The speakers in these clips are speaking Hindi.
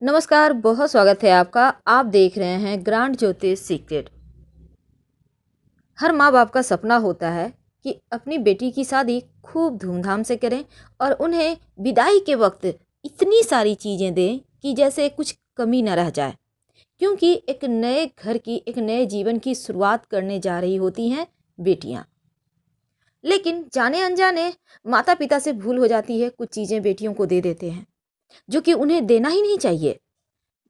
नमस्कार, बहुत स्वागत है आपका। आप देख रहे हैं ग्रांड ज्योतिष सीक्रेट। हर माँ बाप का सपना होता है कि अपनी बेटी की शादी खूब धूमधाम से करें और उन्हें विदाई के वक्त इतनी सारी चीज़ें दें कि जैसे कुछ कमी न रह जाए, क्योंकि एक नए घर की, एक नए जीवन की शुरुआत करने जा रही होती हैं बेटियाँ। लेकिन जाने अनजाने माता पिता से भूल हो जाती है, कुछ चीज़ें बेटियों को दे देते हैं जो कि उन्हें देना ही नहीं चाहिए।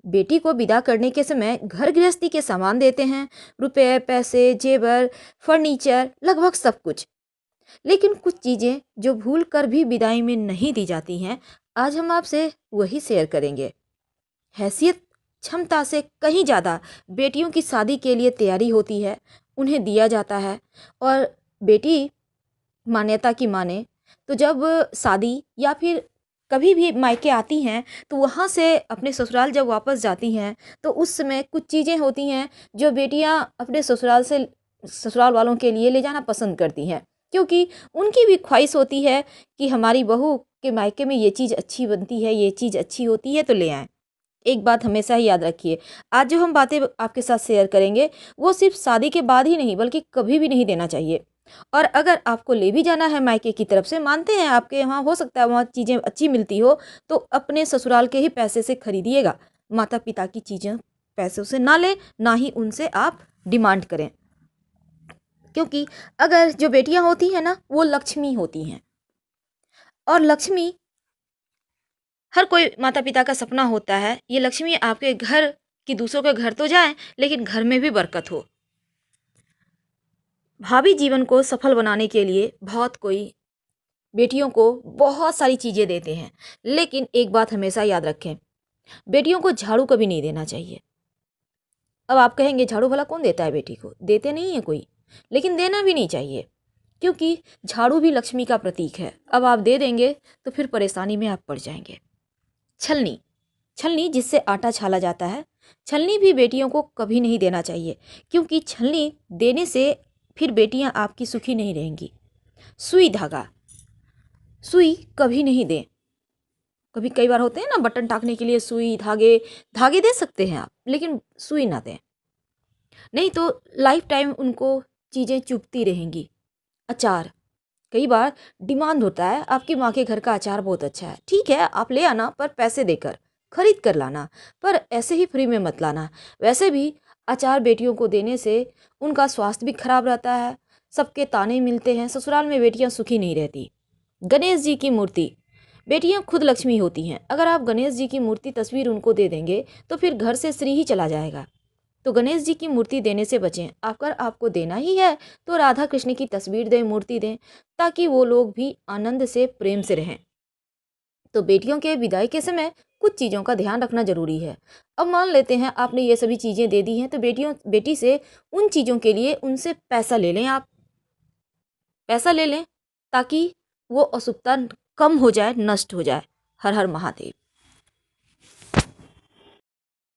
बेटी को विदा करने के समय घर गृहस्थी के सामान देते हैं, रुपए, पैसे, जेवर, फर्नीचर, लगभग सब कुछ। लेकिन कुछ चीजें जो भूल कर भी विदाई में नहीं दी जाती हैं, आज हम आपसे वही शेयर करेंगे। हैसियत क्षमता से कहीं ज़्यादा बेटियों की शादी के लिए तैयारी होती है, उन्हें दिया जाता है। और बेटी मान्यता की माने तो जब शादी या फिर कभी भी मायके आती हैं, तो वहाँ से अपने ससुराल जब वापस जाती हैं, तो उस समय कुछ चीज़ें होती हैं जो बेटियाँ अपने ससुराल वालों के लिए ले जाना पसंद करती हैं, क्योंकि उनकी भी ख्वाहिश होती है कि हमारी बहू के मायके में ये चीज़ अच्छी बनती है, ये चीज़ अच्छी होती है, तो ले आएँ। एक बात हमेशा ही याद रखिए, आज जो हम बातें आपके साथ शेयर करेंगे, वो सिर्फ शादी के बाद ही नहीं बल्कि कभी भी नहीं देना चाहिए। और अगर आपको ले भी जाना है मायके की तरफ से, मानते हैं आपके यहाँ हो सकता है वहाँ चीज़ें अच्छी मिलती हो, तो अपने ससुराल के ही पैसे से खरीदिएगा। माता पिता की चीज़ें पैसों से ना लें, ना ही उनसे आप डिमांड करें, क्योंकि अगर जो बेटियां होती हैं ना, वो लक्ष्मी होती हैं। और लक्ष्मी, हर कोई माता पिता का सपना होता है ये लक्ष्मी आपके घर की दूसरों के घर तो जाए, लेकिन घर में भी बरकत हो। भावी जीवन को सफल बनाने के लिए बहुत कोई बेटियों को बहुत सारी चीज़ें देते हैं, लेकिन एक बात हमेशा याद रखें, बेटियों को झाड़ू कभी नहीं देना चाहिए। अब आप कहेंगे झाड़ू भला कौन देता है बेटी को? देते नहीं है कोई, लेकिन देना भी नहीं चाहिए, क्योंकि झाड़ू भी लक्ष्मी का प्रतीक है। अब आप दे देंगे तो फिर परेशानी में आप पड़ जाएंगे। छलनी, छलनी जिससे आटा छाला जाता है, छलनी भी बेटियों को कभी नहीं देना चाहिए, क्योंकि छलनी देने से फिर बेटियां आपकी सुखी नहीं रहेंगी। सुई धागा, सुई कभी नहीं दें। कभी कई बार होते हैं ना, बटन टाकने के लिए सुई धागे, धागे दे सकते हैं आप, लेकिन सुई ना दें, नहीं तो लाइफ टाइम उनको चीज़ें चुभती रहेंगी। अचार, कई बार डिमांड होता है आपकी माँ के घर का अचार बहुत अच्छा है, ठीक है आप ले आना, पर पैसे देकर खरीद कर लाना, पर ऐसे ही फ्री में मत लाना। वैसे भी अचार बेटियों को देने से उनका स्वास्थ्य भी खराब रहता है, सबके ताने मिलते हैं, ससुराल में बेटियां सुखी नहीं रहती। गणेश जी की मूर्ति, बेटियां खुद लक्ष्मी होती हैं। अगर आप गणेश जी की मूर्ति तस्वीर उनको दे देंगे तो फिर घर से श्री ही चला जाएगा। तो गणेश जी की मूर्ति देने से बचें। अगर आपको देना ही है तो राधा कृष्ण की तस्वीर दें, मूर्ति दें, ताकि वो लोग भी आनंद से, प्रेम से रहें। तो बेटियों के विदाई के समय कुछ चीज़ों का ध्यान रखना जरूरी है। अब मान लेते हैं आपने ये सभी चीज़ें दे दी हैं, तो बेटी से उन चीज़ों के लिए उनसे पैसा ले लें। आप पैसा ले लें ताकि वो अशुभता कम हो जाए, नष्ट हो जाए। हर हर महादेव।